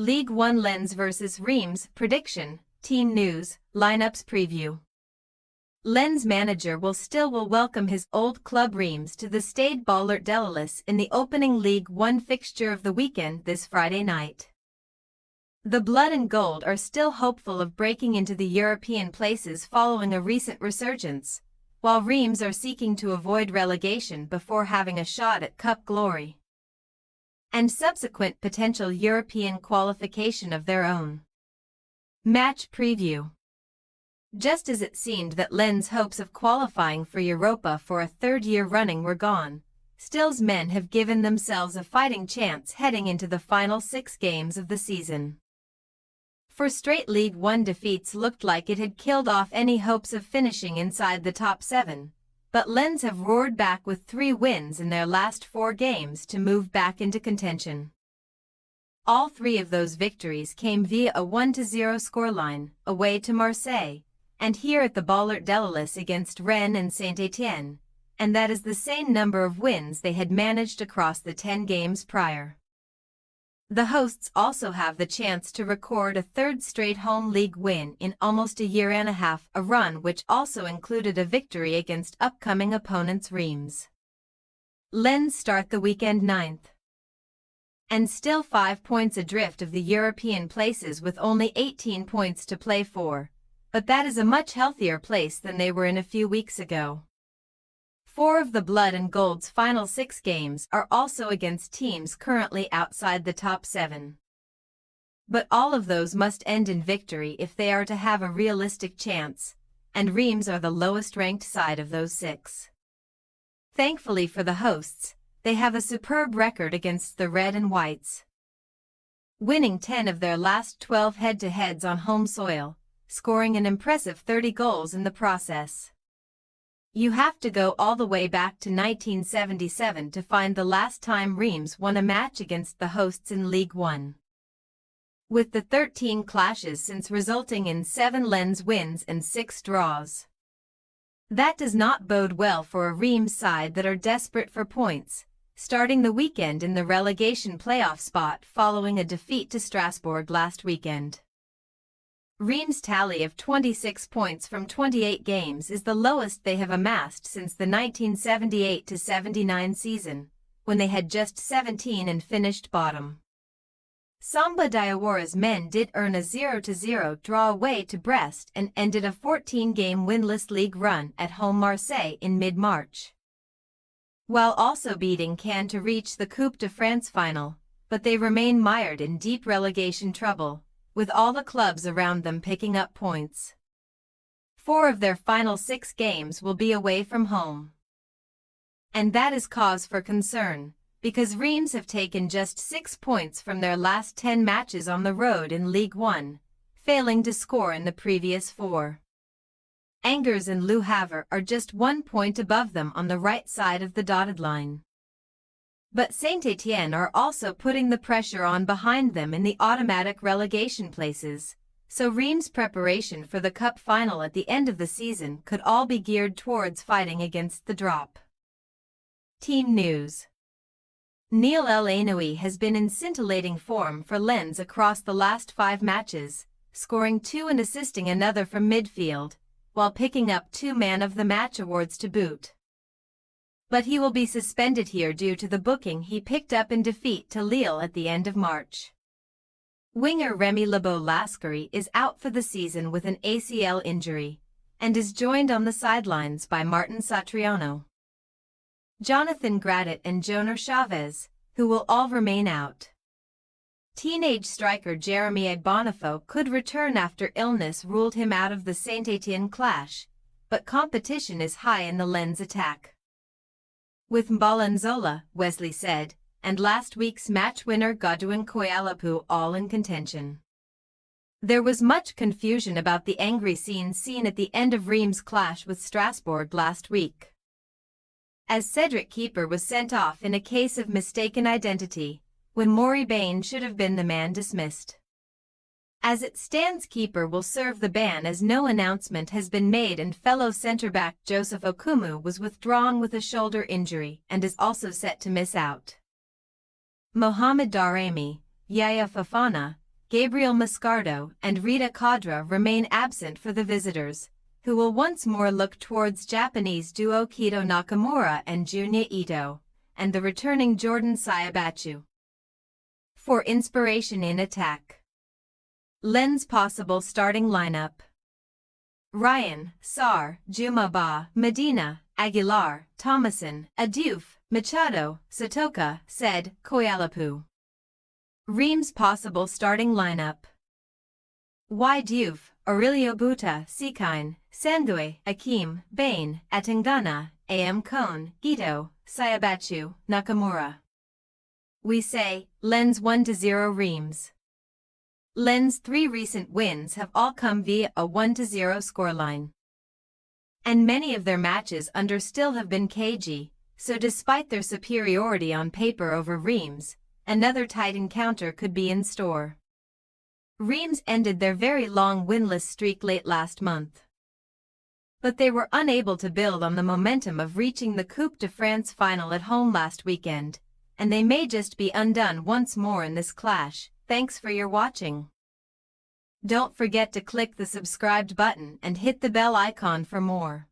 Ligue 1 Lens vs Reims prediction, team news, lineups preview. Lens manager will welcome his old club Reims to the Stade Bollaert de l'Allice in the opening Ligue 1 fixture of the weekend this Friday night. The Blood and Gold are still hopeful of breaking into the European places following a recent resurgence, while Reims are seeking to avoid relegation before having a shot at cup glory and subsequent potential European qualification of their own. Match preview. Just as it seemed that Lens' hopes of qualifying for Europa for a third year running were gone, Still's men have given themselves a fighting chance heading into the final 6 games of the season. 4 straight Ligue 1 defeats looked like it had killed off any hopes of finishing inside the top 7, but Lens have roared back with 3 wins in their last 4 games to move back into contention. All 3 of those victories came via a 1-0 scoreline, away to Marseille, and here at the Bollaert de l'Allice against Rennes and Saint-Étienne, and that is the same number of wins they had managed across the 10 games prior. The hosts also have the chance to record a 3rd straight home league win in almost a year and a half, a run which also included a victory against upcoming opponents Reims. Lens start the weekend 9th. And still 5 points adrift of the European places with only 18 points to play for, but that is a much healthier place than they were in a few weeks ago. 4 of the Blood and Gold's final 6 games are also against teams currently outside the top 7. But all of those must end in victory if they are to have a realistic chance, and Reims are the lowest-ranked side of those 6. Thankfully for the hosts, they have a superb record against the Red and Whites, winning 10 of their last 12 head-to-heads on home soil, scoring an impressive 30 goals in the process. You have to go all the way back to 1977 to find the last time Reims won a match against the hosts in Ligue 1. With the 13 clashes since resulting in 7 Lens wins and 6 draws. That does not bode well for a Reims side that are desperate for points, starting the weekend in the relegation playoff spot following a defeat to Strasbourg last weekend. Reims' tally of 26 points from 28 games is the lowest they have amassed since the 1978-79 season, when they had just 17 and finished bottom. Samba Diawora's men did earn a 0-0 draw away to Brest and ended a 14-game winless league run at home Marseille in mid-March, while also beating Caen to reach the Coupe de France final, but they remain mired in deep relegation trouble, with all the clubs around them picking up points. 4 of their final 6 games will be away from home. And that is cause for concern, because Reims have taken just 6 points from their last 10 matches on the road in Ligue 1, failing to score in the previous 4. Angers and Le Havre are just 1 point above them on the right side of the dotted line. But Saint-Étienne are also putting the pressure on behind them in the automatic relegation places, so Reims' preparation for the cup final at the end of the season could all be geared towards fighting against the drop. Team news. Neil El Ainoui has been in scintillating form for Lens across the last 5 matches, scoring 2 and assisting another from midfield, while picking up 2 Man of the Match awards to boot. But he will be suspended here due to the booking he picked up in defeat to Lille at the end of March. Winger Remy Leboeuf-Lascaris is out for the season with an ACL injury, and is joined on the sidelines by Martin Satriano, Jonathan Gradit and Joner Chavez, who will all remain out. Teenage striker Jeremy Bonifaux could return after illness ruled him out of the Saint-Étienne clash, but competition is high in the Lens attack, with Mbalanzola, Wesley said, and last week's match winner Godwin Koyalapu all in contention. There was much confusion about the angry scene seen at the end of Reims' clash with Strasbourg last week, as Cedric Keeper was sent off in a case of mistaken identity, when Maury Bain should have been the man dismissed. As it stands, Keeper will serve the ban as no announcement has been made, and fellow centre-back Joseph Okumu was withdrawn with a shoulder injury and is also set to miss out. Mohamed Daramy, Yaya Fofana, Gabriel Mascardo and Rita Kadra remain absent for the visitors, who will once more look towards Japanese duo Kito Nakamura and Junya Ito, and the returning Jordan Saibachu for inspiration in attack. Lens possible starting lineup: Ryan, Sarr, Juma Ba, Medina, Aguilar, Thomason, Adiouf, Machado, Satoka, said Koyalapu. Reims possible starting lineup: Y. Diouf, Aurelio Buta, Sikine, Sandue, Akim, Bain, Atangana, AM Kone, Gito, Saibachu, Nakamura. We say, Lens 1-0 Reims. Lens' 3 recent wins have all come via a 1-0 scoreline. And many of their matches under still have been cagey, so despite their superiority on paper over Reims, another tight encounter could be in store. Reims ended their very long winless streak late last month. But they were unable to build on the momentum of reaching the Coupe de France final at home last weekend, and they may just be undone once more in this clash. Thanks for your watching. Don't forget to click the subscribed button and hit the bell icon for more.